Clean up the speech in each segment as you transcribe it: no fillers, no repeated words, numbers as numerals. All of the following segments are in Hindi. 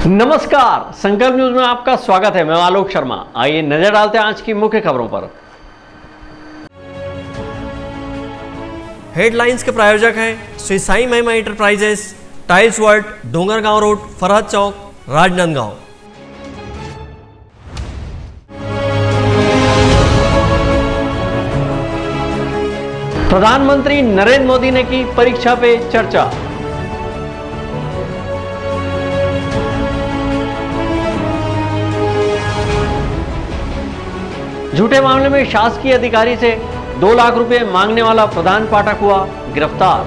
नमस्कार, संकल्प न्यूज में आपका स्वागत है। मैं आलोक शर्मा। आइए नजर डालते हैं आज की मुख्य खबरों पर। हेडलाइंस के प्रायोजक हैं Shri Sai Mahima enterprises, tiles world, Dongargaon road, Farhad Chowk, Rajnandgaon. प्रधानमंत्री नरेंद्र मोदी ने की परीक्षा पे चर्चा। झूठे मामले में शासकीय अधिकारी से 2 लाख रुपए मांगने वाला प्रधान पाठक हुआ गिरफ्तार।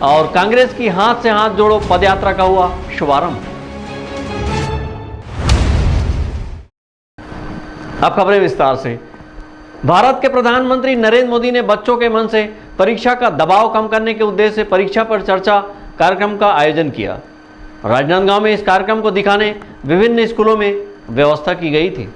और कांग्रेस की हाथ से हाथ जोड़ो पदयात्रा का हुआ शुभारंभ। अब खबरें विस्तार से। भारत के प्रधानमंत्री नरेंद्र मोदी ने बच्चों के मन से परीक्षा का दबाव कम करने के उद्देश्य से परीक्षा पर चर्चा कार्यक्रम का आयोजन किया। राजनांदगांव में इस कार्यक्रम को दिखाने विभिन्न स्कूलों में व्यवस्था की गई थी।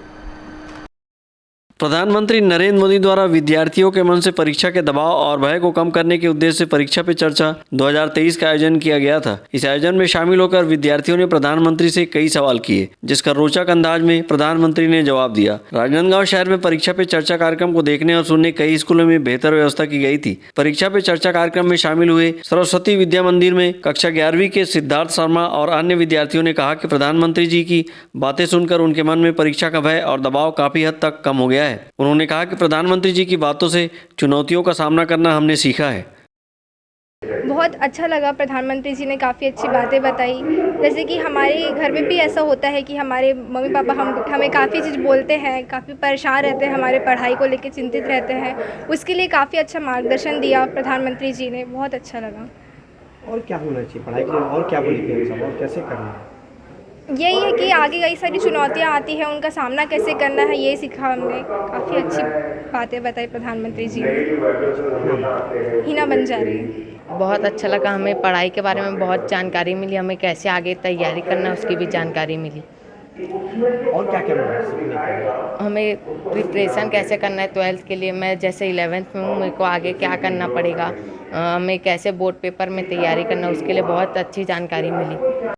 प्रधानमंत्री नरेंद्र मोदी द्वारा विद्यार्थियों के मन से परीक्षा के दबाव और भय को कम करने के उद्देश्य से परीक्षा पे चर्चा 2023 का आयोजन किया गया था। इस आयोजन में शामिल होकर विद्यार्थियों ने प्रधानमंत्री से कई सवाल किए, जिसका रोचक अंदाज में प्रधानमंत्री ने जवाब दिया। राजनांदगांव शहर में परीक्षा पे चर्चा कार्यक्रम को देखने और सुनने कई स्कूलों में बेहतर व्यवस्था की गई थी। परीक्षा पे चर्चा कार्यक्रम में शामिल हुए सरस्वती विद्या मंदिर में कक्षा 11वीं के सिद्धार्थ शर्मा और अन्य विद्यार्थियों ने कहा कि प्रधानमंत्री जी की बातें सुनकर उनके मन में परीक्षा का भय और दबाव काफी हद तक कम हो गया है। उन्होंने कहा कि प्रधानमंत्री जी की बातों से चुनौतियों का सामना करना हमने सीखा है। बहुत अच्छा लगा, प्रधानमंत्री जी ने काफ़ी अच्छी बातें बताई। जैसे कि हमारे घर में भी ऐसा होता है कि हमारे मम्मी पापा हमें काफ़ी चीज़ बोलते हैं, काफ़ी परेशान रहते हैं, हमारे पढ़ाई को लेकर चिंतित रहते हैं। उसके लिए काफ़ी अच्छा मार्गदर्शन दिया प्रधानमंत्री जी ने, बहुत अच्छा लगा। और क्या होना चाहिए पढ़ाई के लिए, और क्या बोलेंगे सब, और कैसे करना है? यही है कि आगे कई सारी चुनौतियाँ आती हैं, उनका सामना कैसे करना है, ये सीखा हमने। काफ़ी अच्छी बातें बताई प्रधानमंत्री जी ने। हिना बंजारे। बहुत अच्छा लगा, हमें पढ़ाई के बारे में बहुत जानकारी मिली, हमें कैसे आगे तैयारी करना है उसकी भी जानकारी मिली। और क्या क्या मिला? हमें प्रिपरेशन कैसे करना है 12th के लिए। मैं जैसे 11th में हूँ, मेरे को आगे क्या करना पड़ेगा, हमें कैसे बोर्ड पेपर में तैयारी करना, उसके लिए बहुत अच्छी जानकारी मिली।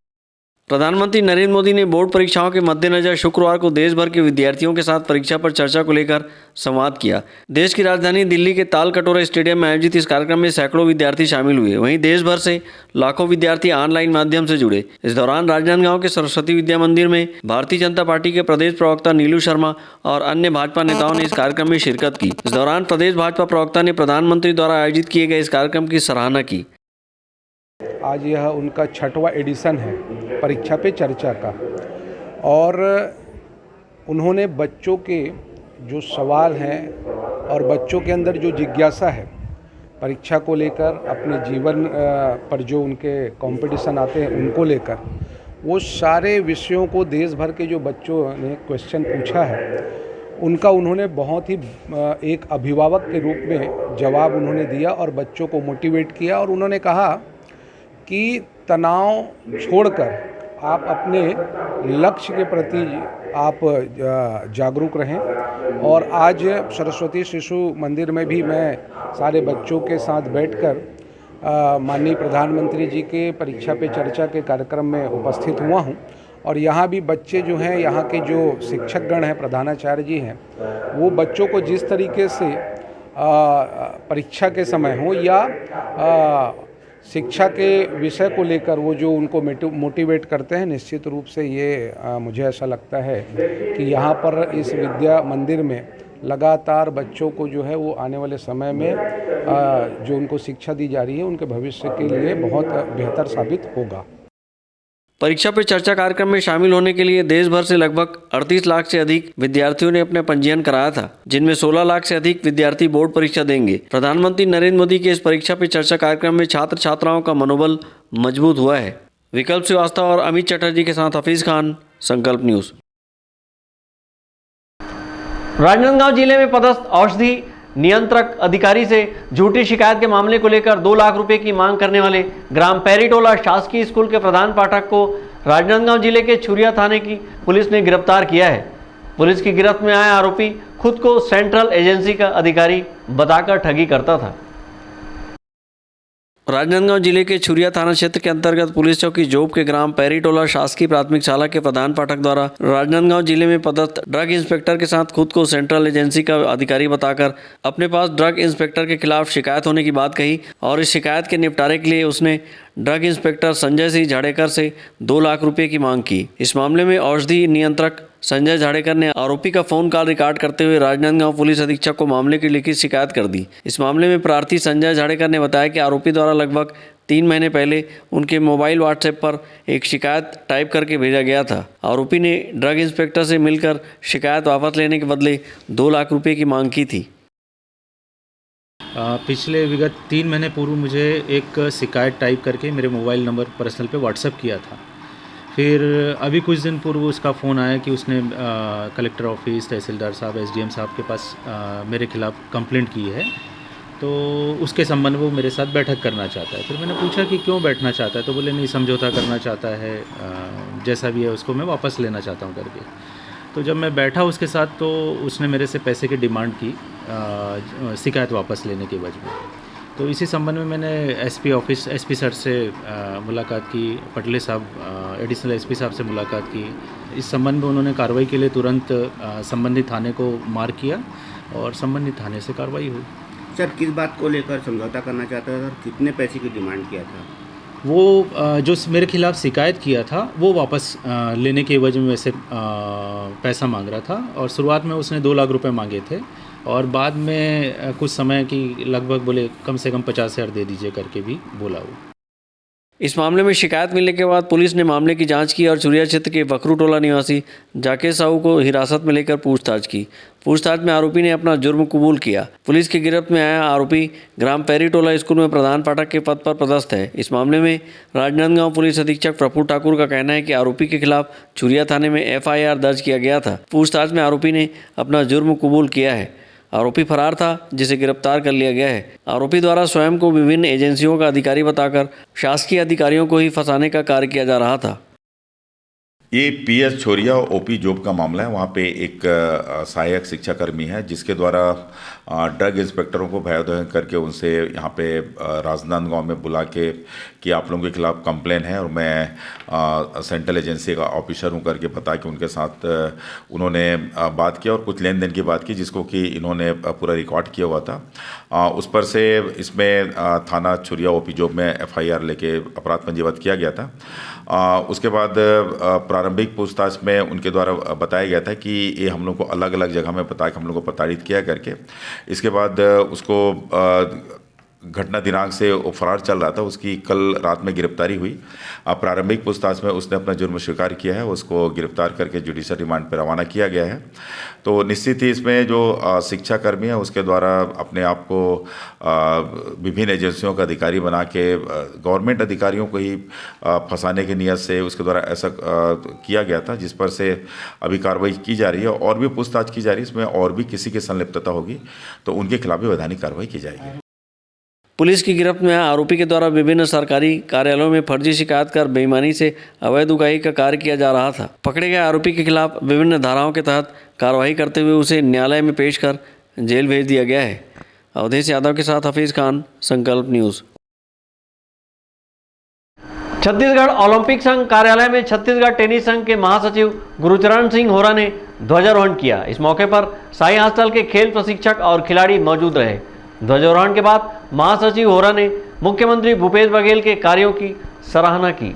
प्रधानमंत्री नरेंद्र मोदी ने बोर्ड परीक्षाओं के मद्देनजर शुक्रवार को देश भर के विद्यार्थियों के साथ परीक्षा पर चर्चा को लेकर संवाद किया। देश की राजधानी दिल्ली के तालकटोरा स्टेडियम में आयोजित इस कार्यक्रम में सैकड़ों विद्यार्थी शामिल हुए। वहीं देश भर से लाखों विद्यार्थी ऑनलाइन माध्यम से जुड़े। इस दौरान राजनांदगांव के सरस्वती विद्या मंदिर में भारतीय जनता पार्टी के प्रदेश प्रवक्ता नीलू शर्मा और अन्य भाजपा नेताओं ने इस कार्यक्रम में शिरकत की। इस दौरान प्रदेश भाजपा प्रवक्ता ने प्रधानमंत्री द्वारा आयोजित किए गए इस कार्यक्रम की सराहना की। आज यह उनका 6वां एडिशन है परीक्षा पे चर्चा का, और उन्होंने बच्चों के जो सवाल हैं और बच्चों के अंदर जो जिज्ञासा है परीक्षा को लेकर, अपने जीवन पर जो उनके कंपटीशन आते हैं उनको लेकर, वो सारे विषयों को देश भर के जो बच्चों ने क्वेश्चन पूछा है उनका उन्होंने बहुत ही एक अभिभावक के रूप में जवाब उन्होंने दिया और बच्चों को मोटिवेट किया। और उन्होंने कहा कि तनाव छोड़कर आप अपने लक्ष्य के प्रति आप जागरूक रहें। और आज सरस्वती शिशु मंदिर में भी मैं सारे बच्चों के साथ बैठकर माननीय प्रधानमंत्री जी के परीक्षा पे चर्चा के कार्यक्रम में उपस्थित हुआ हूं। और यहाँ भी बच्चे जो हैं, यहाँ के जो शिक्षकगण हैं, प्रधानाचार्य जी हैं, वो बच्चों को जिस तरीके से परीक्षा के समय हो या शिक्षा के विषय को लेकर वो जो उनको मोटिवेट करते हैं, निश्चित रूप से ये मुझे ऐसा लगता है कि यहाँ पर इस विद्या मंदिर में लगातार बच्चों को जो है वो आने वाले समय में जो उनको शिक्षा दी जा रही है उनके भविष्य के लिए बहुत बेहतर साबित होगा। परीक्षा पे चर्चा कार्यक्रम में शामिल होने के लिए देश भर से लगभग 38 लाख से अधिक विद्यार्थियों ने अपना पंजीयन कराया था, जिनमें 16 लाख से अधिक विद्यार्थी बोर्ड परीक्षा देंगे। प्रधानमंत्री नरेंद्र मोदी के इस परीक्षा पे चर्चा कार्यक्रम में छात्र छात्राओं का मनोबल मजबूत हुआ है। विकल्प श्रीवास्तव और अमित चटर्जी के साथ हफीज खान, संकल्प न्यूज। राजनांदगांव जिले में पदस्थ औषधि नियंत्रक अधिकारी से झूठी शिकायत के मामले को लेकर 2 लाख रुपए की मांग करने वाले ग्राम पैरीटोला शासकीय स्कूल के प्रधान पाठक को राजनांदगांव जिले के छुरिया थाने की पुलिस ने गिरफ्तार किया है। पुलिस की गिरफ्त में आया आरोपी खुद को सेंट्रल एजेंसी का अधिकारी बताकर ठगी करता था। राजनांदगांव जिले के छुरिया थाना क्षेत्र के अंतर्गत पुलिस चौकी जोब के ग्राम पैरीटोला शासकीय प्राथमिक शाला के प्रधान पाठक द्वारा राजनांदगांव जिले में पदस्थ ड्रग इंस्पेक्टर के साथ खुद को सेंट्रल एजेंसी का अधिकारी बताकर अपने पास ड्रग इंस्पेक्टर के खिलाफ शिकायत होने की बात कही और इस शिकायत के निपटारे के लिए उसने ड्रग इंस्पेक्टर संजय सिंह झाड़ेकर से 2 लाख रुपए की मांग की। इस मामले में औषधि नियंत्रक संजय झाड़ेकर ने आरोपी का फोन कॉल रिकॉर्ड करते हुए राजनांदगांव पुलिस अधीक्षक को मामले की लिखित शिकायत कर दी। इस मामले में प्रार्थी संजय झाड़ेकर ने बताया कि आरोपी द्वारा लगभग 3 महीने पहले उनके मोबाइल व्हाट्सएप पर एक शिकायत टाइप करके भेजा गया था। आरोपी ने ड्रग इंस्पेक्टर से मिलकर शिकायत वापस लेने के बदले 2 लाख रुपए की मांग की थी। पिछले विगत 3 महीने पूर्व मुझे एक शिकायत टाइप करके मेरे मोबाइल नंबर पर्सनल पे व्हाट्सएप किया था। फिर अभी कुछ दिन पूर्व उसका फ़ोन आया कि उसने कलेक्टर ऑफिस, तहसीलदार साहब, एसडीएम साहब के पास मेरे खिलाफ़ कंप्लेंट की है, तो उसके संबंध में वो मेरे साथ बैठक करना चाहता है। फिर मैंने पूछा कि क्यों बैठना चाहता है, तो बोले नहीं, समझौता करना चाहता है, जैसा भी है उसको मैं वापस लेना चाहता हूँ करके। तो जब मैं बैठा उसके साथ तो उसने मेरे से पैसे की डिमांड की शिकायत वापस लेने की वजह में। तो इसी संबंध में मैंने एसपी ऑफिस, एसपी सर से मुलाकात की, पटले साहब, एडिशनल एसपी साहब से मुलाकात की। इस संबंध में उन्होंने कार्रवाई के लिए तुरंत संबंधित थाने को मार्क किया और संबंधित थाने से कार्रवाई हुई। सर, किस बात को लेकर समझौता करना चाहता था और कितने पैसे की डिमांड किया था? वो जो मेरे खिलाफ़ शिकायत किया था वो वापस लेने की वजह में वैसे पैसा मांग रहा था और शुरुआत में उसने 2 लाख रुपए मांगे थे और बाद में कुछ समय की लगभग बोले कम से कम 50,000 दे दीजिए करके भी बोला वो। इस मामले में शिकायत मिलने के बाद पुलिस ने मामले की जांच की और चुरिया क्षेत्र के बकरूटोला निवासी जाकेर साहू को हिरासत में लेकर पूछताछ की। पूछताछ में आरोपी ने अपना जुर्म कबूल किया। पुलिस की गिरफ्त में आया आरोपी ग्राम पैरीटोला स्कूल में प्रधान पाठक के पद पर पदस्थ है। इस मामले में राजनांदगांव पुलिस अधीक्षक प्रफुल्ल ठाकुर का कहना है कि आरोपी के खिलाफ चुरिया थाने में FIR दर्ज किया गया था। पूछताछ में आरोपी ने अपना जुर्म कबूल किया है। आरोपी फरार था, जिसे गिरफ्तार कर लिया गया है। आरोपी द्वारा स्वयं को विभिन्न एजेंसियों का अधिकारी बताकर शासकीय अधिकारियों को ही फंसाने का कार्य किया जा रहा था। ये PS छोरिया OP जॉब का मामला है। वहाँ पे एक सहायक शिक्षाकर्मी है जिसके द्वारा ड्रग इंस्पेक्टरों को भयोदय करके उनसे यहाँ पे राजनांदगांव में बुला के कि आप लोगों के खिलाफ कंप्लेन है और मैं सेंट्रल एजेंसी का ऑफिसर हूँ करके बता के उनके साथ उन्होंने बात किया और कुछ लेन देन की बात की जिसको कि इन्होंने पूरा रिकॉर्ड किया हुआ था। उस पर से इसमें थाना छुरिया OP जॉब में FIR लेके अपराध पंजीबद्ध किया गया था। उसके बाद प्रारंभिक पूछताछ में उनके द्वारा बताया गया था कि ये हम लोग को अलग अलग जगह में बता के हम लोग को प्रताड़ित किया करके। इसके बाद उसको घटना दिनांक से वो फरार चल रहा था, उसकी कल रात में गिरफ्तारी हुई। प्रारंभिक पूछताछ में उसने अपना जुर्म स्वीकार किया है, उसको गिरफ्तार करके जुडिशियल रिमांड पर रवाना किया गया है। तो निश्चित ही इसमें जो शिक्षाकर्मी है उसके द्वारा अपने आप को विभिन्न एजेंसियों का अधिकारी बना के गवर्नमेंट अधिकारियों को ही फंसाने की नीयत से उसके द्वारा ऐसा किया गया था, जिस पर से अभी कार्रवाई की जा रही है और भी पूछताछ की जा रही है। इसमें और भी किसी की संलिप्तता होगी तो उनके खिलाफ भी वैधानिक कार्रवाई की जाएगी। पुलिस की गिरफ्त में आरोपी के द्वारा विभिन्न सरकारी कार्यालयों में फर्जी शिकायत कर बेईमानी से अवैध उगाही का कार्य किया जा रहा था। पकड़े गए आरोपी के खिलाफ विभिन्न धाराओं के तहत कार्रवाई करते हुए उसे न्यायालय में पेश कर जेल भेज दिया गया है। अवधेश यादव के साथ हफीज खान, संकल्प न्यूज़। छत्तीसगढ़ ओलंपिक संघ कार्यालय में छत्तीसगढ़ टेनिस संघ के महासचिव गुरुचरण सिंह होरा ने ध्वजारोहण किया। इस मौके पर साई हॉस्टल के खेल प्रशिक्षक और खिलाड़ी मौजूद रहे। ध्वजारोहण के बाद महासचिव होरा ने मुख्यमंत्री भूपेश बघेल के कार्यों की सराहना की।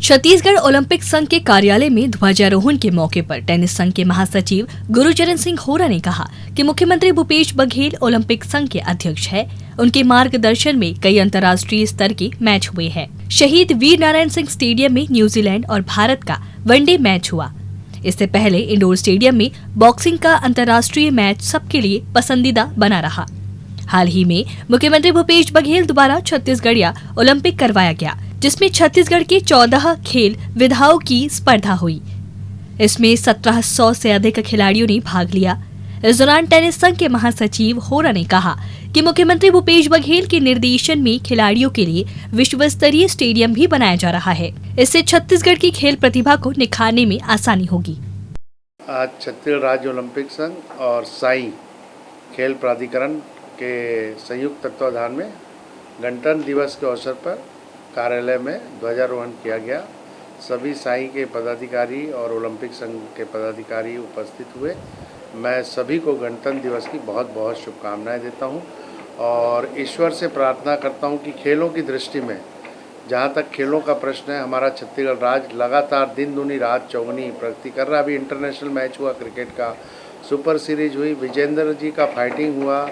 छत्तीसगढ़ ओलंपिक संघ के कार्यालय में ध्वजारोहण के मौके पर टेनिस संघ के महासचिव गुरुचरण सिंह होरा ने कहा कि मुख्यमंत्री भूपेश बघेल ओलंपिक संघ के अध्यक्ष है। उनके मार्गदर्शन में कई अंतर्राष्ट्रीय स्तर के मैच हुए हैं। शहीद वीर नारायण सिंह स्टेडियम में न्यूजीलैंड और भारत का वनडे मैच हुआ। इससे पहले इंडोर स्टेडियम में बॉक्सिंग का अंतर्राष्ट्रीय मैच सबके लिए पसंदीदा बना रहा। हाल ही में मुख्यमंत्री भूपेश बघेल द्वारा छत्तीसगढ़िया ओलंपिक करवाया गया, जिसमें छत्तीसगढ़ के 14 खेल विधाओं की स्पर्धा हुई। इसमें 1700 से अधिक खिलाड़ियों ने भाग लिया। इस दौरान टेनिस संघ के महासचिव होरा ने कहा कि मुख्यमंत्री भूपेश बघेल के निर्देशन में खिलाड़ियों के लिए विश्व स्तरीय स्टेडियम भी बनाया जा रहा है। इससे छत्तीसगढ़ की खेल प्रतिभा को निखारने में आसानी होगी। आज छत्तीसगढ़ राज्य ओलंपिक संघ और साई खेल प्राधिकरण के संयुक्त तत्वाधान में गणतंत्र दिवस के अवसर पर कार्यालय में ध्वजारोहण किया गया। सभी साई के पदाधिकारी और ओलंपिक संघ के पदाधिकारी उपस्थित हुए। मैं सभी को गणतंत्र दिवस की बहुत बहुत शुभकामनाएं देता हूं और ईश्वर से प्रार्थना करता हूं कि खेलों की दृष्टि में, जहां तक खेलों का प्रश्न है, हमारा छत्तीसगढ़ राज्य लगातार दिन दूनी रात चौगुनी प्रगति कर रहा है। अभी इंटरनेशनल मैच हुआ क्रिकेट का, सुपर सीरीज हुई, विजेंद्र जी का फाइटिंग हुआ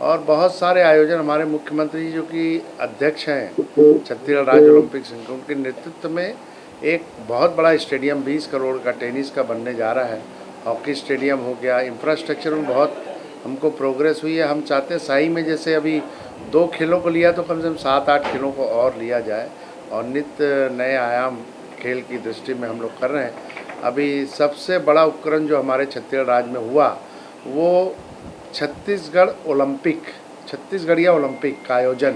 और बहुत सारे आयोजन हमारे मुख्यमंत्री जी जो कि अध्यक्ष हैं छत्तीसगढ़ राज्य ओलंपिक संघ, उनके नेतृत्व में एक बहुत बड़ा स्टेडियम 20 करोड़ का टेनिस का बनने जा रहा है। हॉकी स्टेडियम हो गया, इंफ्रास्ट्रक्चर में बहुत हमको प्रोग्रेस हुई है। हम चाहते हैं साई में जैसे अभी 2 खेलों को लिया तो कम से कम 7-8 खेलों को और लिया जाए और नित्य नए आयाम खेल की दृष्टि में हम लोग कर रहे हैं। अभी सबसे बड़ा उपकरण जो हमारे छत्तीसगढ़ राज्य में हुआ वो छत्तीसगढ़िया ओलंपिक का आयोजन,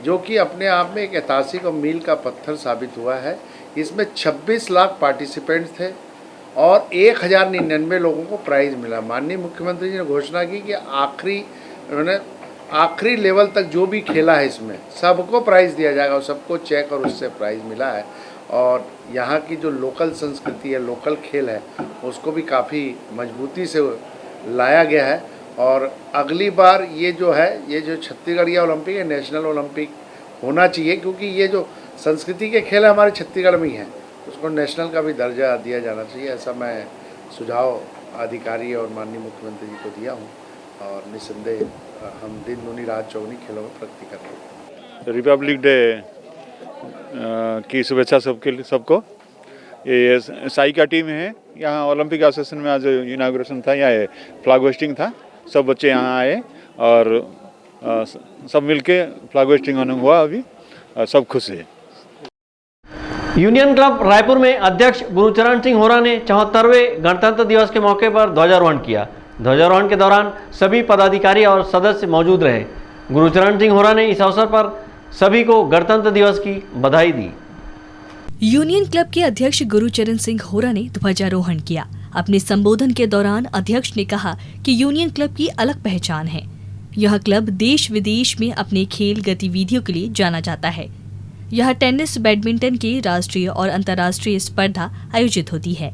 जो कि अपने आप में एक ऐतिहासिक और मील का पत्थर साबित हुआ है। इसमें 26 लाख पार्टिसिपेंट्स थे और 1099 लोगों को प्राइज़ मिला। माननीय मुख्यमंत्री जी ने घोषणा की कि आखिरी लेवल तक जो भी खेला है इसमें सबको प्राइज़ दिया जाएगा और सबको चेक और उससे प्राइज़ मिला है। और यहाँ की जो लोकल संस्कृति है, लोकल खेल है, उसको भी काफ़ी मजबूती से लाया गया है। और अगली बार ये जो छत्तीसगढ़िया ओलंपिक है, नेशनल ओलंपिक होना चाहिए, क्योंकि ये जो संस्कृति के खेल है हमारे छत्तीसगढ़ में ही हैं, उसको नेशनल का भी दर्जा दिया जाना चाहिए। ऐसा मैं सुझाव अधिकारी और माननीय मुख्यमंत्री जी को दिया हूँ और निस्संदेह हम दिन दूनी रात चौगुनी खेलों में प्रगति कर रहे हैं। रिपब्लिक डे की शुभेच्छा सबको। ये साई का टीम है, यहाँ ओलंपिक एसोसिएशन में आज इनाग्रेशन था, यहाँ फ्लैग होस्टिंग था, सब बच्चे यहाँ आए और सब मिलके फ्लैग होस्टिंग हुआ। अभी सब खुश है। यूनियन क्लब रायपुर में अध्यक्ष गुरुचरण सिंह होरा ने 74वें गणतंत्र दिवस के मौके पर ध्वजारोहण किया। ध्वजारोहण के दौरान सभी पदाधिकारी और सदस्य मौजूद रहे। गुरुचरण सिंह होरा ने इस अवसर पर सभी को गणतंत्र दिवस की बधाई दी। यूनियन क्लब के अध्यक्ष गुरुचरण सिंह होरा ने ध्वजारोहण किया। अपने संबोधन के दौरान अध्यक्ष ने कहा कि यूनियन क्लब की अलग पहचान है। यह क्लब देश विदेश में अपने खेल गतिविधियों के लिए जाना जाता है। यहाँ टेनिस, बैडमिंटन की राष्ट्रीय और अंतर्राष्ट्रीय स्पर्धा आयोजित होती है।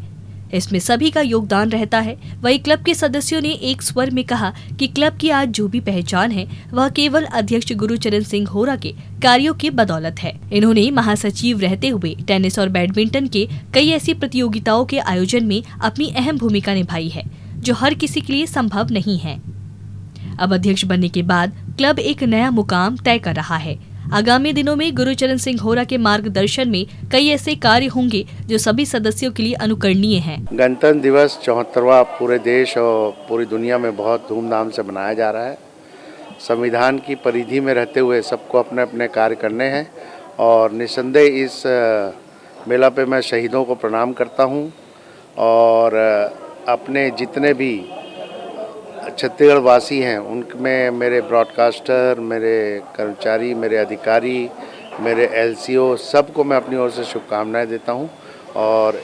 इसमें सभी का योगदान रहता है। वहीं क्लब के सदस्यों ने एक स्वर में कहा कि क्लब की आज जो भी पहचान है वह केवल अध्यक्ष गुरुचरण सिंह होरा के कार्यों की बदौलत है। इन्होंने महासचिव रहते हुए टेनिस और बैडमिंटन के कई ऐसी प्रतियोगिताओं के आयोजन में अपनी अहम भूमिका निभाई है, जो हर किसी के लिए संभव नहीं है। अब अध्यक्ष बनने के बाद क्लब एक नया मुकाम तय कर रहा है। आगामी दिनों में गुरुचरण सिंह होरा के मार्गदर्शन में कई ऐसे कार्य होंगे जो सभी सदस्यों के लिए अनुकरणीय हैं। गणतंत्र दिवस 74वां पूरे देश और पूरी दुनिया में बहुत धूमधाम से मनाया जा रहा है। संविधान की परिधि में रहते हुए सबको अपने अपने कार्य करने हैं और निस्संदेह इस मेला पे मैं शहीदों को प्रणाम करता हूं और अपने जितने भी छत्तीसगढ़ वासी हैं उनमें मेरे ब्रॉडकास्टर, मेरे कर्मचारी, मेरे अधिकारी, मेरे एलसीओ, सबको मैं अपनी ओर से शुभकामनाएं देता हूं और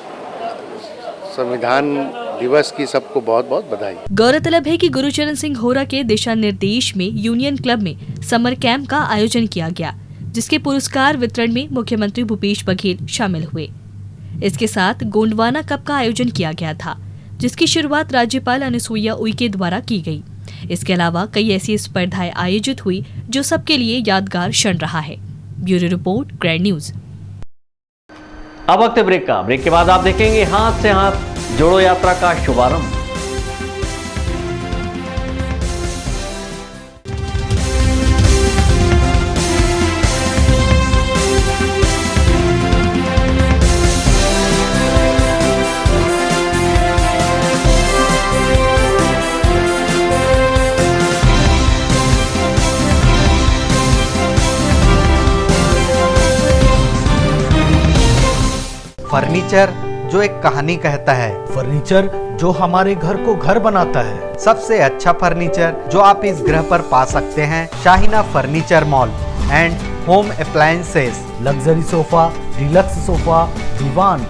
संविधान दिवस की सबको बहुत बहुत बधाई। गौरतलब है कि गुरुचरण सिंह होरा के दिशा निर्देश में यूनियन क्लब में समर कैंप का आयोजन किया गया, जिसके पुरस्कार वितरण में मुख्यमंत्री भूपेश बघेल शामिल हुए। इसके साथ गोंडवाना कप का आयोजन किया गया था, जिसकी शुरुआत राज्यपाल अनुसुईया उइके द्वारा की गई। इसके अलावा कई ऐसी स्पर्धाएं आयोजित हुई जो सबके लिए यादगार क्षण रहा है। Bureau report, grand news. अब वक्त है ब्रेक का। ब्रेक के बाद आप देखेंगे हाथ से हाथ जोड़ो यात्रा का शुभारंभ। फर्नीचर जो एक कहानी कहता है, फर्नीचर जो हमारे घर को घर बनाता है। सबसे अच्छा फर्नीचर जो आप इस ग्रह पर पा सकते हैं, Shaheena furniture mall and home appliances. Luxury sofa, deluxe sofa, दीवान,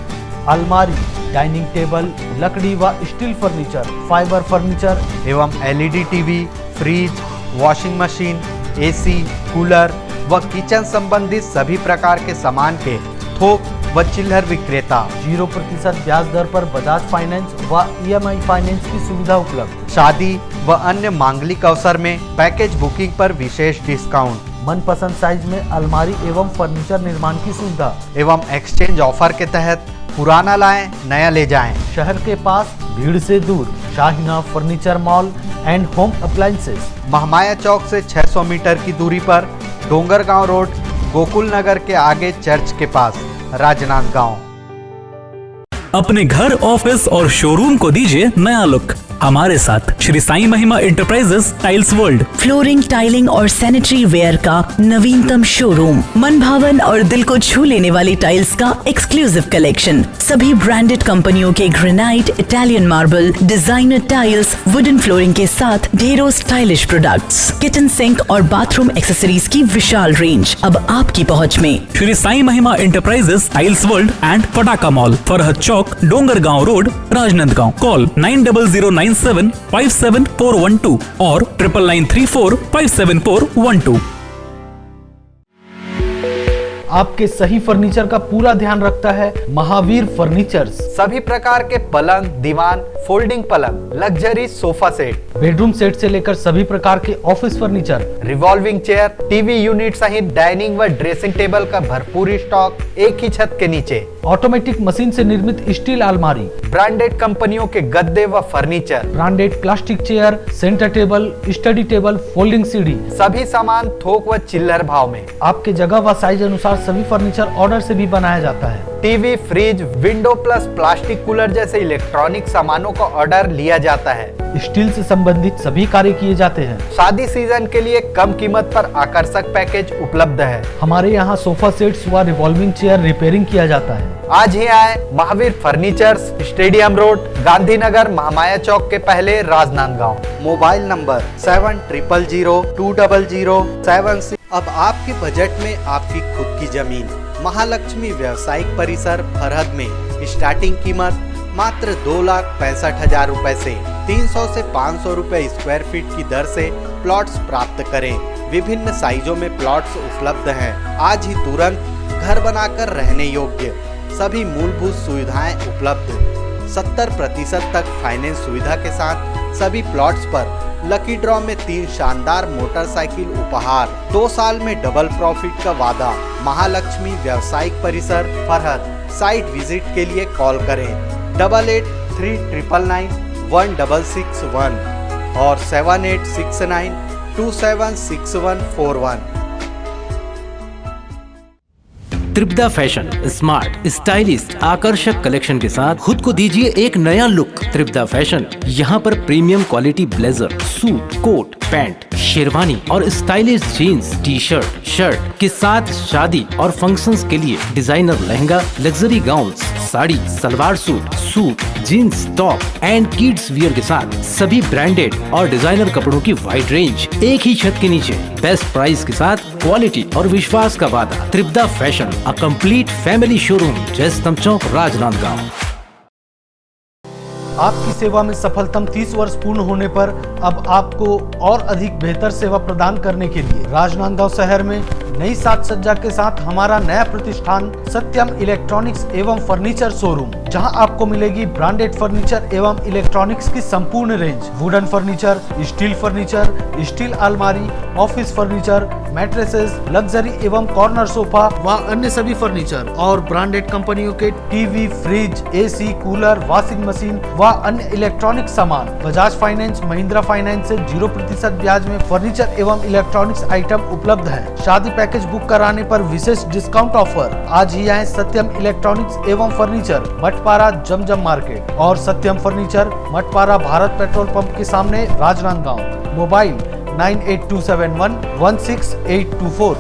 अलमारी, डाइनिंग टेबल, लकड़ी व स्टील फर्नीचर, फाइबर फर्नीचर एवं LED TV, fridge, washing machine, AC, cooler, व किचन संबंधित सभी प्रकार के सामान के थोक व चिल्लर विक्रेता। 0% ब्याज दर पर बजाज फाइनेंस व EMI फाइनेंस की सुविधा उपलब्ध। शादी व अन्य मांगलिक अवसर में पैकेज बुकिंग पर विशेष डिस्काउंट। मनपसंद साइज में अलमारी एवं फर्नीचर निर्माण की सुविधा एवं एक्सचेंज ऑफर के तहत पुराना लाएं नया ले जाएं। शहर के पास भीड़ से दूर Shaheena furniture mall and home appliances. Mahamaya Chowk से 600 मीटर की दूरी पर डोंगरगांव रोड, गोकुल नगर के आगे चर्च के पास, राजनांदगांव। अपने घर, ऑफिस और शोरूम को दीजिए नया लुक हमारे साथ Shri Sai Mahima enterprises tiles world. Flooring, tiling और सैनिटरी वेयर का नवीनतम शोरूम, मन भावन और दिल को छू लेने वाली टाइल्स का एक्सक्लूसिव कलेक्शन, सभी ब्रांडेड कंपनियों के granite, Italian marble, designer tiles, wooden flooring के साथ ढेरों स्टाइलिश प्रोडक्ट्स, किचन सिंक और बाथरूम एक्सेसरीज की विशाल रेंज अब आपकी पहुंच में। Shri Sai Mahima enterprises tiles world and Pataka mall, Farhad Chowk, Dongargaon road, Rajnandgaon. Call 9009757412 और 9994574112। आपके सही फर्नीचर का पूरा ध्यान रखता है महावीर फर्नीचर्स। सभी प्रकार के पलंग, दीवान, फोल्डिंग पलंग, luxury sofa set, bedroom set से लेकर सभी प्रकार के office furniture, revolving chair, TV unit सहित डाइनिंग व ड्रेसिंग टेबल का भरपूर स्टॉक एक ही छत के नीचे। ऑटोमेटिक मशीन से निर्मित स्टील अलमारी, ब्रांडेड कंपनियों के गद्दे व furniture, branded plastic chair, centre table, study table, folding सीढ़ी, सभी सामान थोक व चिल्लर भाव में। आपके जगह व साइज अनुसार सभी फर्नीचर ऑर्डर से भी बनाया जाता है। TV, fridge, window plus plastic cooler जैसे इलेक्ट्रॉनिक सामानों का ऑर्डर लिया जाता है। स्टील से संबंधित सभी कार्य किए जाते हैं। शादी सीजन के लिए कम कीमत पर आकर्षक पैकेज उपलब्ध है। हमारे यहाँ सोफा सेट्स व रिवॉल्विंग चेयर रिपेयरिंग किया जाता है। आज ही आए Mahavir furnitures, stadium road, Gandhinagar, Mahamaya Chowk के पहले, राजनांदगांव। Mobile number 70002007। अब आपके बजट में आपकी खुद की जमीन। महालक्ष्मी व्यावसायिक परिसर, फरहद में स्टार्टिंग कीमत मात्र 2,65,000 रुपए से 300 से 500 रुपए स्क्वायर फीट की दर से प्लॉट्स प्राप्त करें। विभिन्न साइजों में प्लॉट्स उपलब्ध हैं। आज ही तुरंत घर बनाकर रहने योग्य सभी मूलभूत सुविधाएं उपलब्ध। 70% तक फाइनेंस सुविधा के साथ सभी प्लॉट्स पर लकी ड्रॉ में 3 शानदार मोटरसाइकिल उपहार। 2 साल में डबल प्रॉफिट का वादा। महालक्ष्मी व्यावसायिक परिसर, फरहद। साइट विजिट के लिए कॉल करें 8839991661 और 7869276141। त्रिपदा फैशन स्मार्ट, स्टाइलिस्ट, आकर्षक कलेक्शन के साथ खुद को दीजिए एक नया लुक। त्रिपदा फैशन यहाँ पर premium quality blazer, suit, coat, pant, sherwani और stylish jeans, T shirt, shirt के साथ शादी और फंक्शंस के लिए designer lehenga, luxury gowns, sari, salwar suit, suit, jeans, top and kids wear के साथ सभी ब्रांडेड और डिजाइनर कपड़ों की वाइड रेंज एक ही छत के नीचे। बेस्ट प्राइस के साथ क्वालिटी और विश्वास का वादा। Tripada fashion, a complete family showroom, Jaistambh Chowk, Rajnandgaon. आपकी सेवा में सफलतम 30 वर्ष पूर्ण होने पर अब आपको और अधिक बेहतर सेवा प्रदान करने के लिए राजनांदगांव शहर में नई साज सज्जा के साथ हमारा नया प्रतिष्ठान सत्यम इलेक्ट्रॉनिक्स एवं फर्नीचर शोरूम, जहां आपको मिलेगी ब्रांडेड फर्नीचर एवं इलेक्ट्रॉनिक्स की संपूर्ण रेंज। वुडन फर्नीचर, स्टील अलमारी, ऑफिस फर्नीचर, मैट्रेसेस, लग्जरी एवं कॉर्नर सोफा व अन्य सभी फर्नीचर और ब्रांडेड कंपनियों के TV, fridge, AC, cooler, washing machine व अन्य इलेक्ट्रॉनिक सामान। बजाज फाइनेंस, महिंद्रा फाइनेंस से 0% ब्याज में फर्नीचर एवं इलेक्ट्रॉनिक्स आइटम उपलब्ध है। शादी पैकेज बुक कराने पर विशेष डिस्काउंट ऑफर। आज ही आए सत्यम इलेक्ट्रॉनिक्स एवं फर्नीचर, मठपारा, जमजम मार्केट और Satyam furniture, Mathpara, Bharat petrol pump के सामने, राजनांदगांव। मोबाइल 9827116824।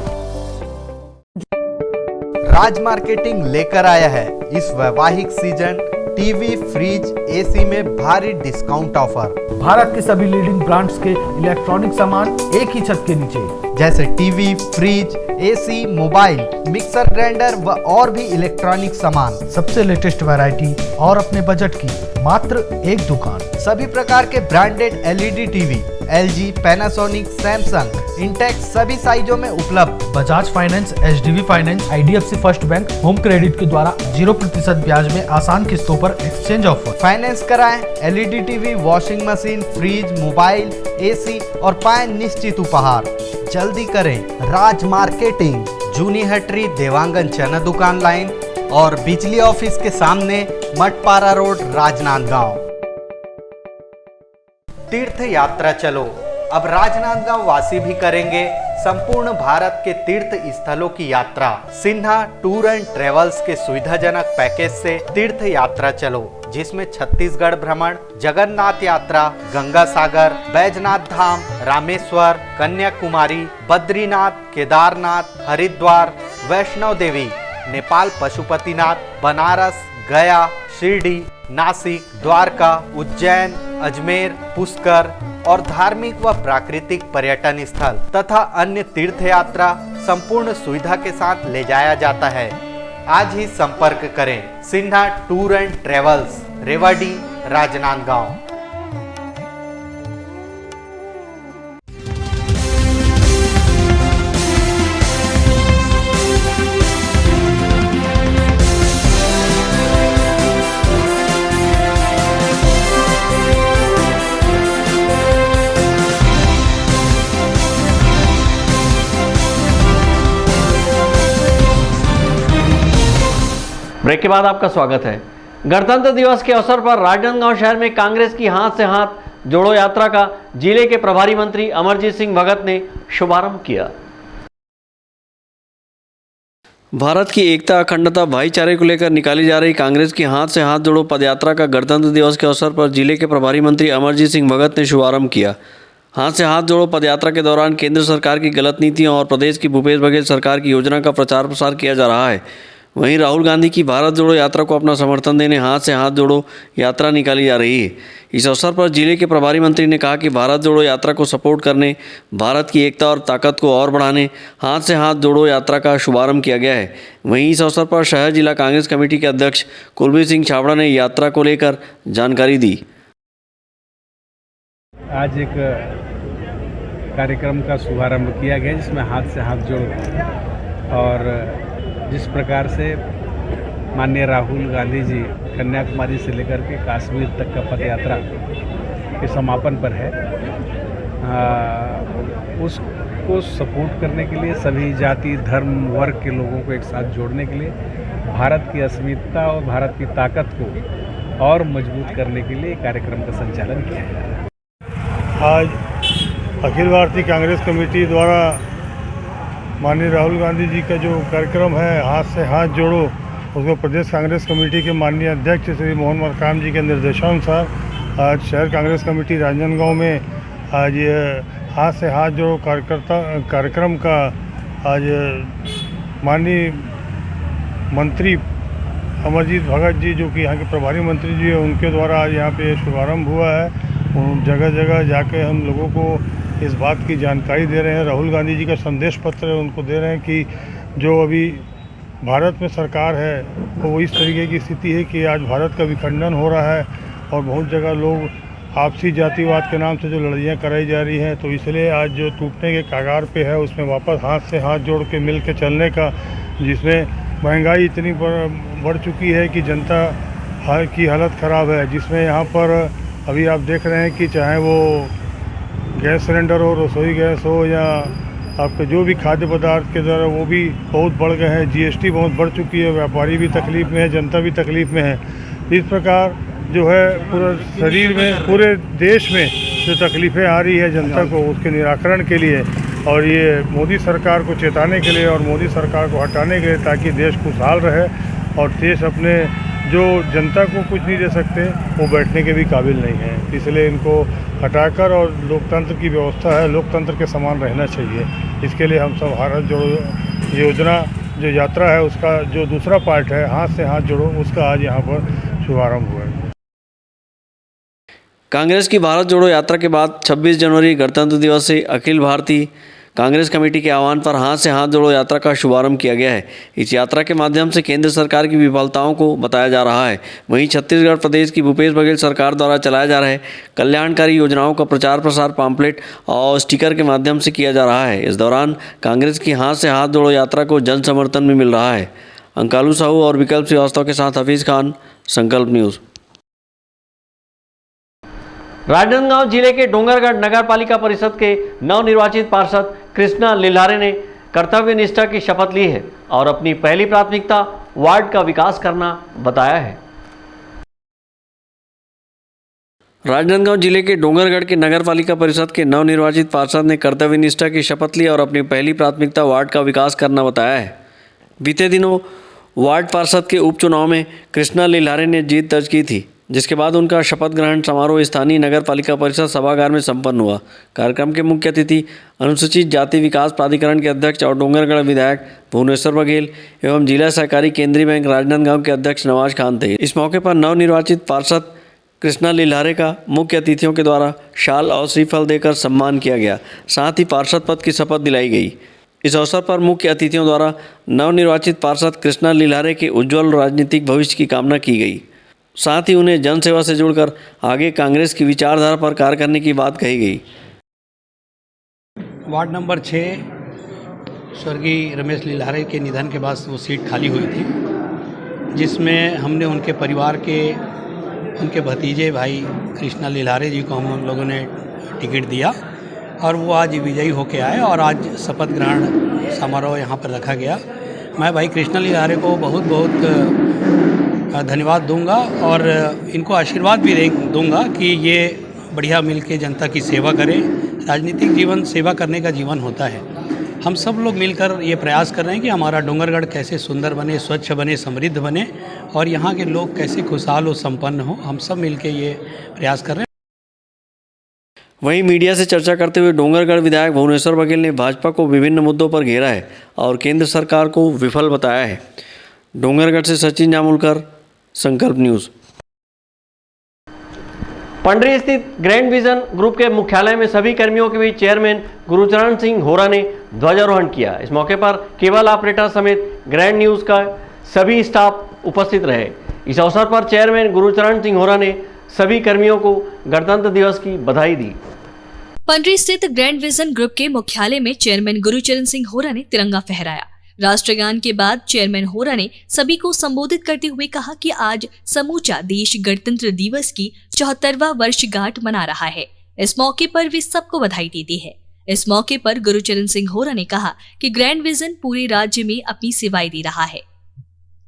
राज मार्केटिंग लेकर आया है इस वैवाहिक सीजन टीवी, फ्रिज, एसी में भारी डिस्काउंट ऑफर। भारत के सभी लीडिंग ब्रांड्स के इलेक्ट्रॉनिक सामान एक ही छत के नीचे, जैसे TV, fridge, AC, mobile, mixer grinder व और भी इलेक्ट्रॉनिक सामान। सबसे लेटेस्ट वैरायटी और अपने बजट की मात्र एक दुकान। सभी प्रकार के branded LED TV, LG, Panasonic, Samsung, Intex सभी साइजों में उपलब्ध। Bajaj finance, HDB finance, IDFC first bank, home credit के द्वारा 0% ब्याज में आसान किस्तों पर एक्सचेंज ऑफर। फाइनेंस कराएं LED TV, washing machine, fridge, mobile, AC और पाएं निश्चित उपहार। जल्दी करें, राज मार्केटिंग, जूनी हटरी, देवांगन चना दुकान लाइन और बिजली ऑफिस के सामने, मटपारा रोड, राजनांदगांव। तीर्थ यात्रा चलो, अब राजनांदगांव वासी भी करेंगे संपूर्ण भारत के तीर्थ स्थलों की यात्रा। सिन्हा टूर एंड ट्रेवल्स के सुविधाजनक पैकेज से तीर्थ यात्रा चलो, जिसमें छत्तीसगढ़ भ्रमण, जगन्नाथ यात्रा, गंगा सागर, बैजनाथ धाम, रामेश्वर, कन्याकुमारी, बद्रीनाथ, केदारनाथ, हरिद्वार, वैष्णो देवी, नेपाल पशुपतिनाथ, बनारस, गया, शिरडी, नासिक, द्वारका, उज्जैन, अजमेर, पुष्कर और धार्मिक व प्राकृतिक पर्यटन स्थल तथा अन्य तीर्थ यात्रा संपूर्ण सुविधा के साथ ले जाया जाता है। आज ही संपर्क करें Sinha tour and travels, Rewari, Rajnandgaon. Break के बाद आपका स्वागत है। गणतंत्र दिवस के अवसर पर राजनांदगांव शहर में कांग्रेस की हाथ से हाथ जोड़ो यात्रा का जिले के प्रभारी मंत्री अमरजीत सिंह भगत ने शुभारंभ किया। भारत की एकता, अखंडता, भाईचारे को लेकर निकाली जा रही कांग्रेस की हाथ से हाथ जोड़ो पदयात्रा का गणतंत्र दिवस के अवसर पर जिले के प्रभारी मंत्री अमरजीत सिंह भगत ने शुभारंभ किया। हाथ से हाथ जोड़ो पदयात्रा के दौरान केंद्र सरकार की गलत नीतियों और प्रदेश की भूपेश बघेल सरकार की योजना का प्रचार प्रसार किया जा रहा है। वहीं राहुल गांधी की भारत जोड़ो यात्रा को अपना समर्थन देने हाथ से हाथ जोड़ो यात्रा निकाली जा रही है। इस अवसर पर जिले के प्रभारी मंत्री ने कहा कि भारत जोड़ो यात्रा को सपोर्ट करने, भारत की एकता और ताकत को और बढ़ाने हाथ से हाथ जोड़ो यात्रा का शुभारंभ किया गया है। वहीं इस अवसर पर शहर जिला कांग्रेस कमेटी के अध्यक्ष कुलबीर सिंह छाबड़ा ने यात्रा को लेकर जानकारी दी। आज एक कार्यक्रम का शुभारंभ किया गया जिसमें हाथ से हाथ जोड़ो, और जिस प्रकार से माननीय राहुल गांधी जी कन्याकुमारी से लेकर के कश्मीर तक का पद यात्रा के समापन पर है, उसको सपोर्ट करने के लिए सभी जाति, धर्म, वर्ग के लोगों को एक साथ जोड़ने के लिए, भारत की अस्मिता और भारत की ताकत को और मजबूत करने के लिए कार्यक्रम का संचालन किया जा रहा है। आज अखिल भारतीय कांग्रेस कमेटी द्वारा माननीय राहुल गांधी जी का जो कार्यक्रम है हाथ से हाथ जोड़ो, उसको प्रदेश कांग्रेस कमेटी के माननीय अध्यक्ष श्री मोहन मरकाम जी के निर्देशानुसार आज शहर कांग्रेस कमेटी राजनांदगांव में आज ये हाथ से हाथ जोड़ो कार्यक्रम का आज माननीय मंत्री अमरजीत भगत जी, जो कि यहाँ के प्रभारी मंत्री जी हैं, उनके द्वारा आज यहाँ पे शुभारंभ हुआ है। जगह जगह जाके हम लोगों को इस बात की जानकारी दे रहे हैं। राहुल गांधी जी का संदेश पत्र है, उनको दे रहे हैं कि जो अभी भारत में सरकार है वो इस तरीके की स्थिति है कि आज भारत का विखंडन हो रहा है और बहुत जगह लोग आपसी जातिवाद के नाम से जो लड़ाइयाँ कराई जा रही हैं, तो इसलिए आज जो टूटने के कगार पे है उसमें वापस हाथ से हाथ जोड़ के मिल के चलने का, जिसमें महंगाई इतनी बढ़ चुकी है कि जनता की हालत ख़राब है, जिसमें यहाँ पर अभी आप देख रहे हैं कि चाहे वो गैस सिलेंडर हो, रसोई गैस हो, या आपके जो भी खाद्य पदार्थ के द्वारा वो भी बहुत बढ़ गए हैं। GST बहुत बढ़ चुकी है, व्यापारी भी तकलीफ़ में है, जनता भी तकलीफ़ में है। इस प्रकार जो है पूरे शरीर में, पूरे देश में जो तकलीफ़ें आ रही है जनता को, उसके निराकरण के लिए और ये मोदी सरकार को चेताने के लिए और मोदी सरकार को हटाने के लिए, ताकि देश खुशहाल रहे और देश अपने जो जनता को कुछ नहीं दे सकते वो बैठने के भी काबिल नहीं है। इसलिए इनको हटाकर और लोकतंत्र की व्यवस्था है, लोकतंत्र के समान रहना चाहिए। इसके लिए हम सब भारत जोड़ो योजना जो यात्रा है उसका जो दूसरा पार्ट है हाथ से हाथ जोड़ो, उसका आज यहाँ पर शुभारंभ हुआ है। कांग्रेस की भारत जोड़ो यात्रा के बाद 26 जनवरी गणतंत्र दिवस से अखिल भारतीय कांग्रेस कमेटी के आह्वान पर हाथ से हाथ जोड़ो यात्रा का शुभारंभ किया गया है। इस यात्रा के माध्यम से केंद्र सरकार की विफलताओं को बताया जा रहा है। वहीं छत्तीसगढ़ प्रदेश की भूपेश बघेल सरकार द्वारा चलाए जा रहे कल्याणकारी योजनाओं का प्रचार प्रसार पम्पलेट और स्टिकर के माध्यम से किया जा रहा है। इस दौरान कांग्रेस की हाथ से हाथ जोड़ो यात्रा को जन समर्थन भी मिल रहा है। अंकालू साहू और विकल्प श्रीवास्तव के साथ हफीज खान, संकल्प न्यूज़। राजनांदगांव जिले के डोंगरगढ़ नगर पालिका परिषद के नवनिर्वाचित पार्षद कृष्णा लिल्हारे ने कर्तव्य निष्ठा की शपथ ली है और अपनी पहली प्राथमिकता वार्ड का विकास करना बताया है। राजनांदगांव जिले के डोंगरगढ़ के नगर पालिका परिषद के नवनिर्वाचित पार्षद ने कर्तव्य निष्ठा की शपथ ली और अपनी पहली प्राथमिकता वार्ड का विकास करना बताया है। बीते दिनों वार्ड पार्षद के उपचुनाव में कृष्णा लिल्हारे ने जीत दर्ज की थी, जिसके बाद उनका शपथ ग्रहण समारोह स्थानीय नगर पालिका परिषद सभागार में संपन्न हुआ। कार्यक्रम के मुख्य अतिथि अनुसूचित जाति विकास प्राधिकरण के अध्यक्ष और डोंगरगढ़ विधायक भुवनेश्वर बघेल एवं जिला सहकारी केंद्रीय बैंक राजनांदगांव के अध्यक्ष नवाज खान थे। इस मौके पर नवनिर्वाचित पार्षद कृष्णा लिल्हारे का मुख्य अतिथियों के द्वारा शाल और श्रीफल देकर सम्मान किया गया। साथ ही पार्षद पद की शपथ दिलाई गई। इस अवसर पर मुख्य अतिथियों द्वारा नवनिर्वाचित पार्षद कृष्णा लिल्हारे के उज्जवल राजनीतिक भविष्य की कामना की गई। साथ ही उन्हें जनसेवा से जुड़कर आगे कांग्रेस की विचारधारा पर कार्य करने की बात कही गई। वार्ड नंबर 6 स्वर्गीय रमेश लिल्हारे के निधन के बाद वो सीट खाली हुई थी, जिसमें हमने उनके परिवार के उनके भतीजे भाई कृष्णा लिल्हारे जी को हम लोगों ने टिकट दिया और वो आज विजयी होके आए और आज शपथ ग्रहण समारोह यहाँ पर रखा गया। मैं भाई कृष्णा लिल्हारे को बहुत बहुत धन्यवाद दूंगा और इनको आशीर्वाद भी दूंगा कि ये बढ़िया मिलके जनता की सेवा करें। राजनीतिक जीवन सेवा करने का जीवन होता है। हम सब लोग मिलकर ये प्रयास कर रहे हैं कि हमारा डोंगरगढ़ कैसे सुंदर बने, स्वच्छ बने, समृद्ध बने और यहाँ के लोग कैसे खुशहाल और संपन्न हो। हम सब मिलके ये प्रयास कर रहे हैं। वहीं मीडिया से चर्चा करते हुए डोंगरगढ़ विधायक भुवनेश्वर बघेल ने भाजपा को विभिन्न मुद्दों पर घेरा है और केंद्र सरकार को विफल बताया है। डोंगरगढ़ से सचिन जामुलकर, संकल्प न्यूज़। पंडरी स्थित ग्रैंड विजन ग्रुप के मुख्यालय में सभी कर्मियों के बीच चेयरमैन गुरुचरण सिंह होरा ने ध्वजारोहण किया। इस मौके पर केबल ऑपरेटर समेत ग्रैंड न्यूज़ का सभी स्टाफ उपस्थित रहे। इस अवसर पर चेयरमैन गुरुचरण सिंह होरा ने सभी कर्मियों को गणतंत्र दिवस की बधाई दी। पंडरी स्थित ग्रैंड विजन ग्रुप के मुख्यालय में चेयरमैन गुरुचरण सिंह होरा ने तिरंगा फहराया। राष्ट्रगान के बाद चेयरमैन होरा ने सभी को संबोधित करते हुए कहा कि आज समूचा देश गणतंत्र दिवस की 74वां वर्षगांठ मना रहा है। इस मौके पर वे सबको बधाई देते हैं। इस मौके पर गुरुचरण सिंह होरा ने कहा कि ग्रैंड विजन पूरे राज्य में अपनी सेवाएं दे रहा है।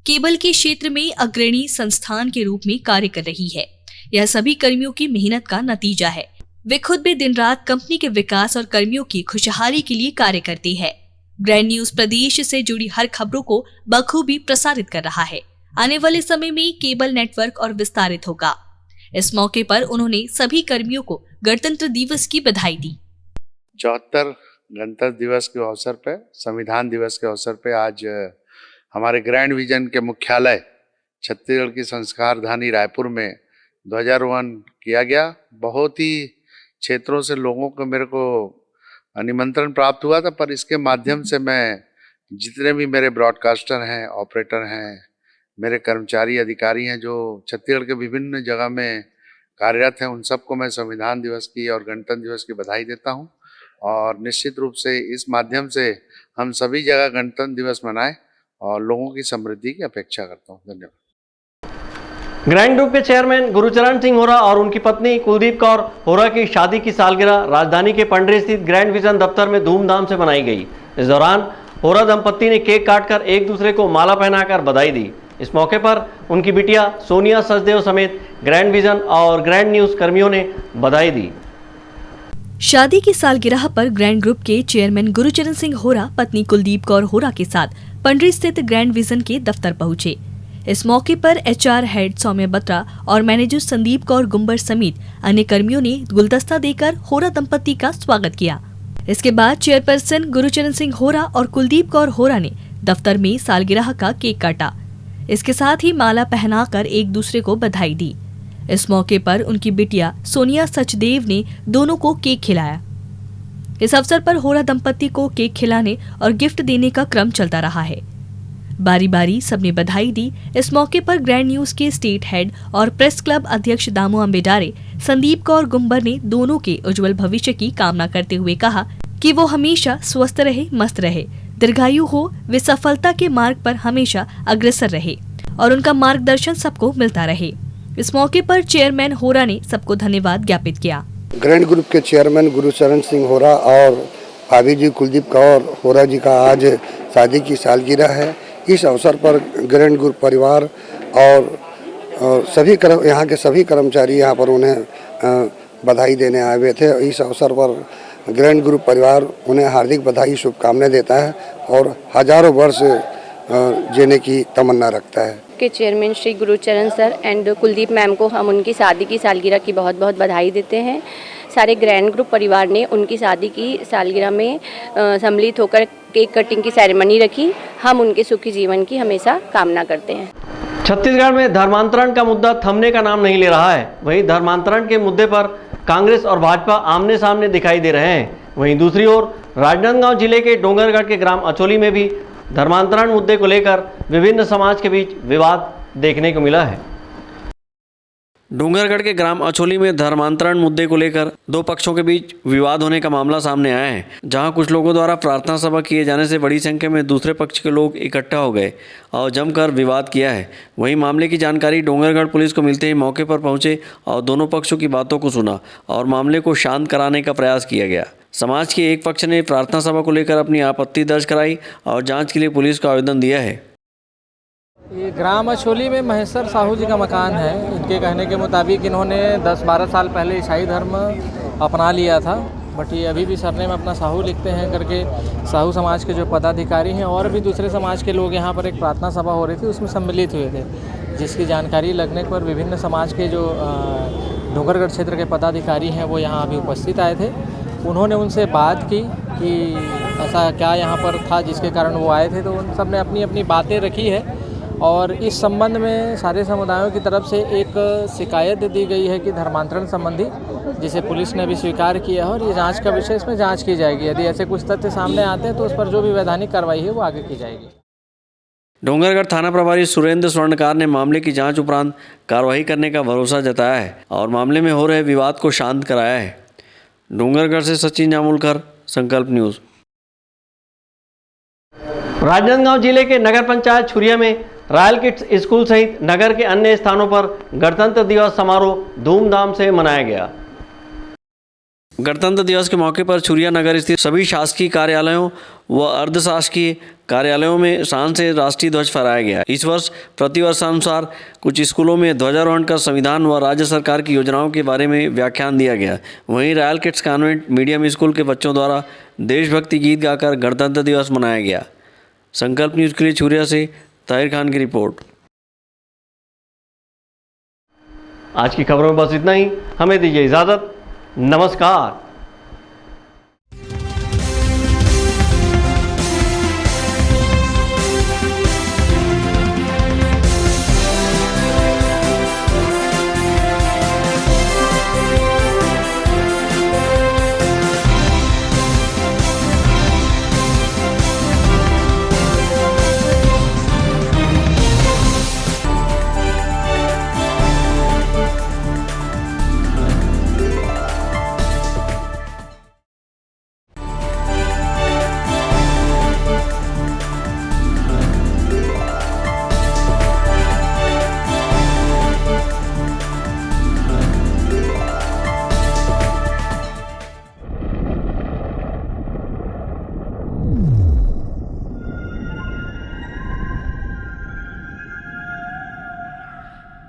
केबल के क्षेत्र में अग्रणी संस्थान के रूप में कार्य कर रही है। यह सभी कर्मियों की मेहनत का नतीजा है। वे खुद भी दिन रात कंपनी के विकास और कर्मियों की खुशहाली के लिए कार्य करती है। ग्रैंड न्यूज प्रदेश से जुड़ी हर खबरों को बखूबी प्रसारित कर रहा है। आने वाले समय में केबल नेटवर्क और विस्तारित होगा। इस मौके पर उन्होंने सभी कर्मियों को गणतंत्र दिवस की बधाई दी। 74 गणतंत्र दिवस के अवसर पर, संविधान दिवस के अवसर पर आज हमारे ग्रैंड विजन के मुख्यालय छत्तीसगढ़ की संस्कार धानी रायपुर में ध्वजारोहण किया गया। बहुत ही क्षेत्रों से लोगों को मेरे को निमंत्रण प्राप्त हुआ था, पर इसके माध्यम से मैं जितने भी मेरे ब्रॉडकास्टर हैं, ऑपरेटर हैं, मेरे कर्मचारी अधिकारी हैं जो छत्तीसगढ़ के विभिन्न जगह में कार्यरत हैं, उन सबको मैं संविधान दिवस की और गणतंत्र दिवस की बधाई देता हूं। और निश्चित रूप से इस माध्यम से हम सभी जगह गणतंत्र दिवस मनाएं और लोगों की समृद्धि की अपेक्षा करता हूँ। धन्यवाद। ग्रैंड ग्रुप के चेयरमैन गुरुचरण सिंह होरा और उनकी पत्नी कुलदीप कौर होरा की शादी की सालगिरह राजधानी के पंडरी स्थित ग्रैंड विजन दफ्तर में धूमधाम से मनाई गई। इस दौरान होरा दंपत्ति ने केक काटकर एक दूसरे को माला पहनाकर बधाई दी। इस मौके पर उनकी बिटिया सोनिया सचदेव समेत ग्रैंड विजन और ग्रैंड न्यूज कर्मियों ने बधाई दी। शादी की सालगिरह पर ग्रैंड ग्रुप के चेयरमैन गुरुचरण सिंह होरा पत्नी कुलदीप कौर होरा के साथ पंडरी स्थित ग्रैंड विजन के दफ्तर पहुंचे। इस मौके पर एचआर हेड सौम्य बत्रा और मैनेजर संदीप कौर गुंबर समेत अन्य कर्मियों ने गुलदस्ता देकर होरा दंपत्ति का स्वागत किया। इसके बाद चेयरपर्सन गुरुचरण सिंह होरा और कुलदीप कौर होरा ने दफ्तर में सालगिरह का केक काटा। इसके साथ ही माला पहनाकर एक दूसरे को बधाई दी। इस मौके पर उनकी बिटिया सोनिया सचदेव ने दोनों को केक खिलाया। इस अवसर पर होरा दंपति को केक खिलाने और गिफ्ट देने का क्रम चलता रहा है। बारी बारी सबने बधाई दी। इस मौके पर ग्रैंड न्यूज के स्टेट हेड और प्रेस क्लब अध्यक्ष दामू अम्बेडारे, संदीप कौर गुम्बर ने दोनों के उज्जवल भविष्य की कामना करते हुए कहा कि वो हमेशा स्वस्थ रहे, मस्त रहे, दीर्घायु हो, वे सफलता के मार्ग पर हमेशा अग्रसर रहे और उनका मार्गदर्शन सबको मिलता रहे। इस मौके पर चेयरमैन होरा ने सबको धन्यवाद ज्ञापित किया। ग्रैंड ग्रुप के चेयरमैन गुरुचरण सिंह होरा और भाभी जी कुलदीप कौर होरा जी का आज शादी की सालगिरह है। इस अवसर पर ग्रैंड ग्रुप परिवार और सभी यहाँ के सभी कर्मचारी यहाँ पर उन्हें बधाई देने आए हुए थे। इस अवसर पर ग्रैंड ग्रुप परिवार उन्हें हार्दिक बधाई शुभकामनाएं देता है और हजारों वर्ष जीने की तमन्ना रखता है। के chairman Shri Gurucharan sir and Kuldeep ma'am को हम उनकी शादी की सालगिरह की बहुत बहुत बधाई देते हैं। सारे ग्रैंड ग्रुप परिवार ने उनकी शादी की सालगिरह में सम्मिलित होकर केक कटिंग की सेरेमनी रखी। हम उनके सुखी जीवन की हमेशा कामना करते हैं। छत्तीसगढ़ में धर्मांतरण का मुद्दा थमने का नाम नहीं ले रहा है। वहीं धर्मांतरण के मुद्दे पर कांग्रेस और भाजपा आमने सामने दिखाई दे रहे हैं। वहीं दूसरी ओर राजनांदगांव जिले के डोंगरगढ़ के ग्राम अचोली में भी धर्मांतरण मुद्दे को लेकर विभिन्न समाज के बीच विवाद देखने को मिला है। डोंगरगढ़ के ग्राम अचोली में धर्मांतरण मुद्दे को लेकर दो पक्षों के बीच विवाद होने का मामला सामने आया है, जहां कुछ लोगों द्वारा प्रार्थना सभा किए जाने से बड़ी संख्या में दूसरे पक्ष के लोग इकट्ठा हो गए और जमकर विवाद किया है। वहीं मामले की जानकारी डोंगरगढ़ पुलिस को मिलते ही मौके पर पहुंचे और दोनों पक्षों की बातों को सुना और मामले को शांत कराने का प्रयास किया गया। समाज के एक पक्ष ने प्रार्थना सभा को लेकर अपनी आपत्ति दर्ज कराई और जाँच के लिए पुलिस को आवेदन दिया है। ये ग्राम अचोली में महेश्वर साहू जी का मकान है। इनके कहने के मुताबिक इन्होंने 10-12 साल पहले ईसाई धर्म अपना लिया था, बट ये अभी भी सरनेम अपना साहू लिखते हैं करके साहू समाज के जो पदाधिकारी हैं और भी दूसरे समाज के लोग यहाँ पर एक प्रार्थना सभा हो रही थी, उसमें सम्मिलित हुए थे, जिसकी जानकारी लगने पर विभिन्न समाज के जो डोंगरगढ़ क्षेत्र के पदाधिकारी हैं वो यहाँ अभी उपस्थित आए थे। उन्होंने उनसे बात की कि ऐसा क्या यहाँ पर था जिसके कारण वो आए थे, तो उन सब ने अपनी अपनी बातें रखी है और इस संबंध में सारे समुदायों की तरफ से एक शिकायत दी गई है कि धर्मांतरण संबंधी, जिसे पुलिस ने भी स्वीकार किया है और ये जांच का विषय, इसमें जांच की जाएगी। यदि ऐसे कुछ तथ्य सामने आते हैं तो उस पर जो भी वैधानिक कार्रवाई है वो आगे की जाएगी। डोंगरगढ़ थाना प्रभारी सुरेंद्र स्वर्णकार ने मामले की जांच उपरांत कार्रवाई करने का भरोसा जताया है और मामले में हो रहे विवाद को शांत कराया है। डोंगरगढ़ से सचिन जामुलकर, संकल्प न्यूज। राजनांदगांव जिले के नगर पंचायत छुरिया में रॉयल किड्स स्कूल सहित नगर के अन्य स्थानों पर गणतंत्र दिवस समारोह धूमधाम से मनाया गया। गणतंत्र दिवस के मौके पर छुरिया नगर स्थित सभी शासकीय कार्यालयों व अर्धशासकीय कार्यालयों में शान से राष्ट्रीय ध्वज फहराया गया। इस वर्ष प्रतिवर्षानुसार कुछ स्कूलों में ध्वजारोहण कर संविधान व राज्य सरकार की योजनाओं के बारे में व्याख्यान दिया गया। वहीं royal kids convent medium school के बच्चों द्वारा देशभक्ति गीत गाकर गणतंत्र दिवस मनाया गया। संकल्प न्यूज के लिए छुरिया से ताहिर खान की रिपोर्ट। आज की खबरों में बस इतना ही। हमें दीजिए इजाजत। नमस्कार।